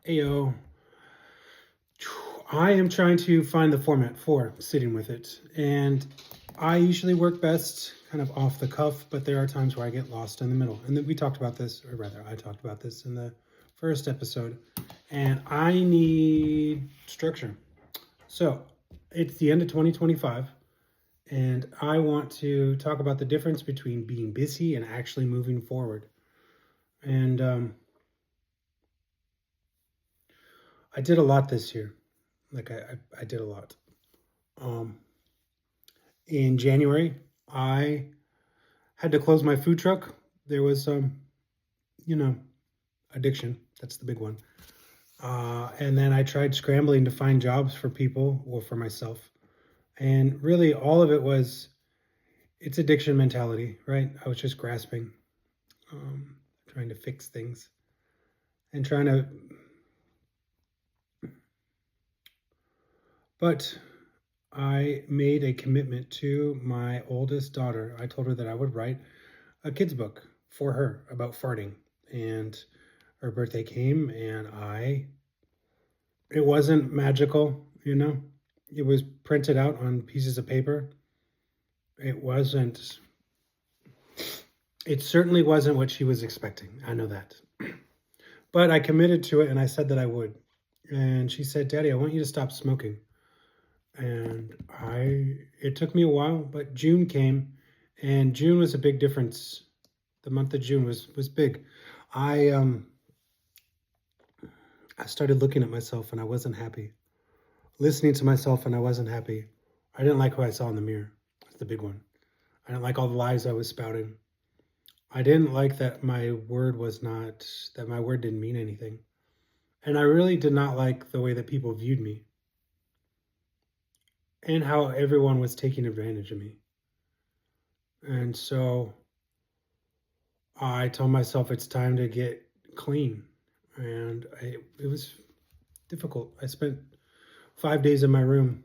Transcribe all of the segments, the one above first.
Ayo. I am trying to find the format for sitting with it. And I usually work best kind of off the cuff, but there are times where I get lost in the middle. And then we talked about this, or rather, I talked about this in the first episode. And I need structure. So it's the end of 2025. And I want to talk about the difference between being busy and actually moving forward. And I did a lot this year. I did a lot. Um, in January, I had to close my food truck. There was you know, addiction. That's the big one. And then I tried scrambling to find jobs for people or for myself. And really, all of it was it's addiction mentality, right? I was just grasping, trying to fix things and trying to. But I made a commitment to my oldest daughter. I told her that I would write a kid's book for her about farting. And her birthday came, and it wasn't magical, It was printed out on pieces of paper. It wasn't, it certainly wasn't what she was expecting. I know that. But I committed to it and I said that I would. And she said, Daddy, I want you to stop smoking. And it took me a while, but June came, and June was a big difference. The month of June was big. I started looking at myself and I wasn't happy. Listening to myself and I wasn't happy. I didn't like who I saw in the mirror. That's the big one. I didn't like all the lies I was spouting. I didn't like that my word didn't mean anything. And I really did not like the way that people viewed me and how everyone was taking advantage of me. And so I told myself it's time to get clean. And it was difficult. I spent 5 days in my room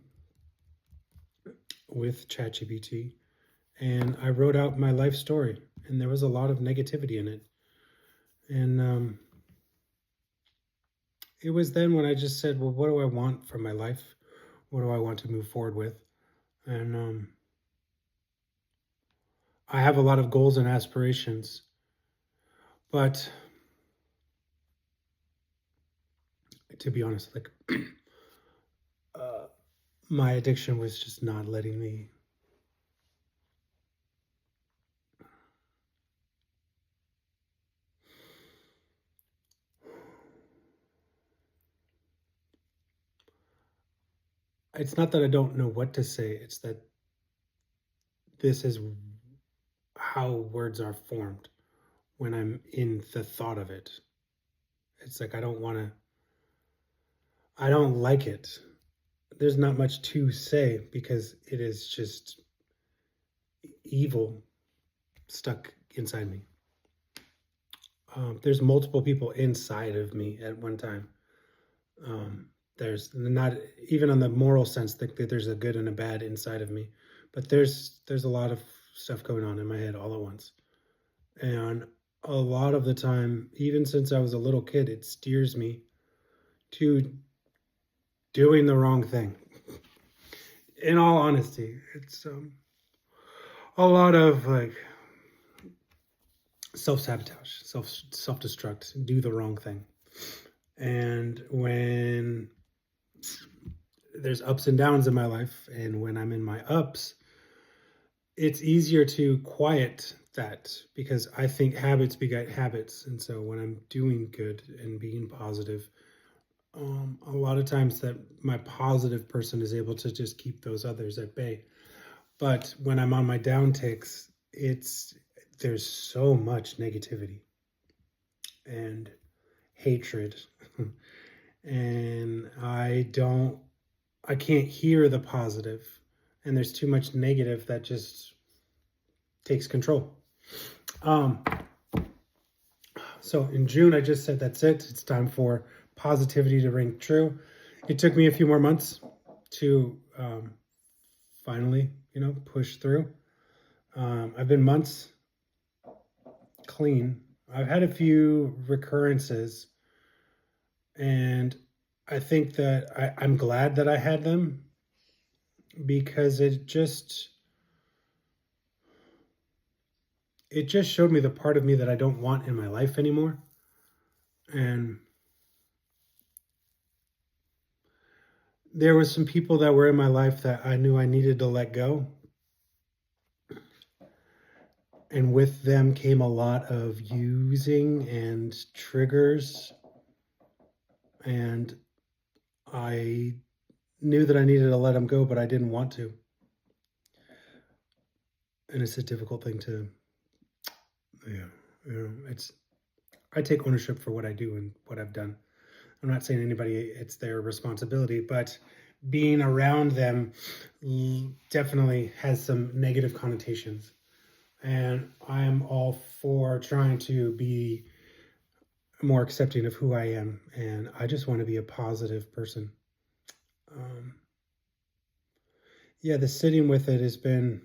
with ChatGPT, and I wrote out my life story, and there was a lot of negativity in it. And it was then when I just said, well, what do I want from my life? What do I want to move forward with? And I have a lot of goals and aspirations, but to be honest, my addiction was just not letting me. It's not that I don't know what to say, it's that this is how words are formed when I'm in the thought of it. It's like I don't like it. There's not much to say because it is just evil stuck inside me. There's multiple people inside of me at one time. There's not even on the moral sense that there's a good and a bad inside of me, but there's a lot of stuff going on in my head all at once. And a lot of the time, even since I was a little kid, it steers me to doing the wrong thing. In all honesty, it's a lot of self-sabotage, self-destruct, do the wrong thing. And when there's ups and downs in my life, and when I'm in my ups, it's easier to quiet that because I think habits beget habits. And so when I'm doing good and being positive, a lot of times that my positive person is able to just keep those others at bay. But when I'm on my down ticks, there's so much negativity and hatred. And I can't hear the positive, and there's too much negative that just takes control. So in June, I just said, that's it. It's time for positivity to ring true. It took me a few more months to finally, push through. I've been months clean. I've had a few recurrences, And I think that I'm glad that I had them because it just showed me the part of me that I don't want in my life anymore. And there was some people that were in my life that I knew I needed to let go. And with them came a lot of using and triggers. And I knew that I needed to let them go, but I didn't want to. And it's a difficult thing to, yeah, it's, I take ownership for what I do and what I've done. I'm not saying anybody, it's their responsibility, but being around them definitely has some negative connotations. And I am all for trying to be more accepting of who I am. And I just want to be a positive person. Um, yeah, the sitting with it has been,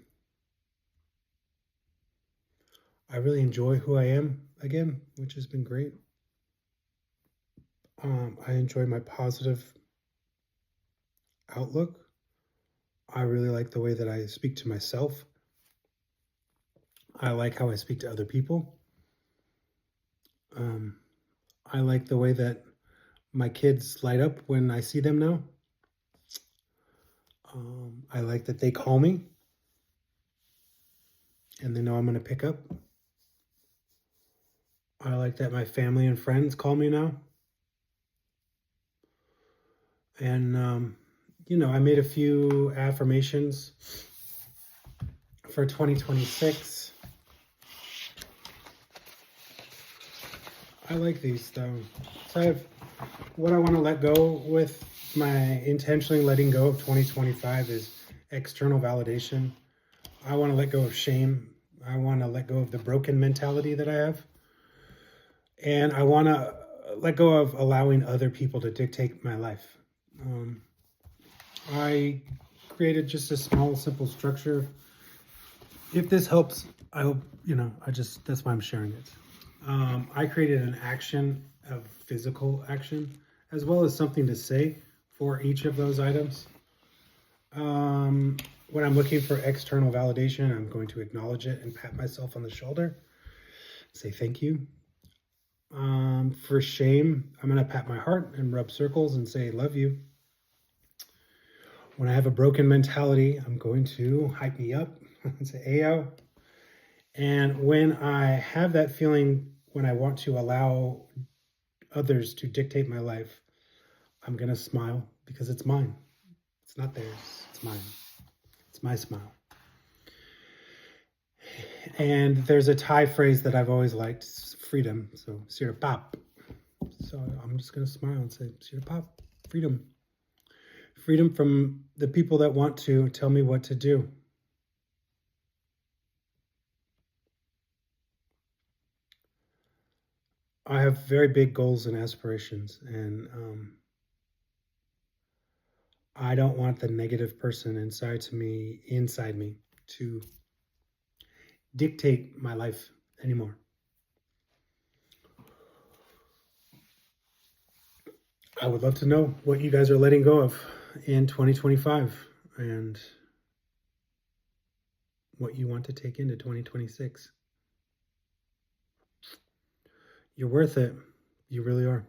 I really enjoy who I am again, which has been great. I enjoy my positive outlook. I really like the way that I speak to myself. I like how I speak to other people. Um, I like the way that my kids light up when I see them now. I like that they call me and they know I'm going to pick up. I like that my family and friends call me now. And, I made a few affirmations for 2026. I like these though. So I have what I want to let go with my intentionally letting go of 2025 is external validation. I want to let go of shame. I want to let go of the broken mentality that I have. And I want to let go of allowing other people to dictate my life. I created just a small, simple structure. If this helps, I hope, that's why I'm sharing it. I created an action of physical action as well as something to say for each of those items. When I'm looking for external validation, I'm going to acknowledge it and pat myself on the shoulder, say thank you. For shame, I'm going to pat my heart and rub circles and say love you. When I have a broken mentality, I'm going to hype me up and say ayo. And when I have that feeling, when I want to allow others to dictate my life, I'm going to smile because it's mine. It's not theirs, it's mine. It's my smile. And there's a Thai phrase that I've always liked, freedom. So, Sira Pop. So I'm just going to smile and say, Sira Pop, freedom. Freedom from the people that want to tell me what to do. I have very big goals and aspirations, and I don't want the negative person inside me to dictate my life anymore. I would love to know what you guys are letting go of in 2025 and what you want to take into 2026. You're worth it. You really are.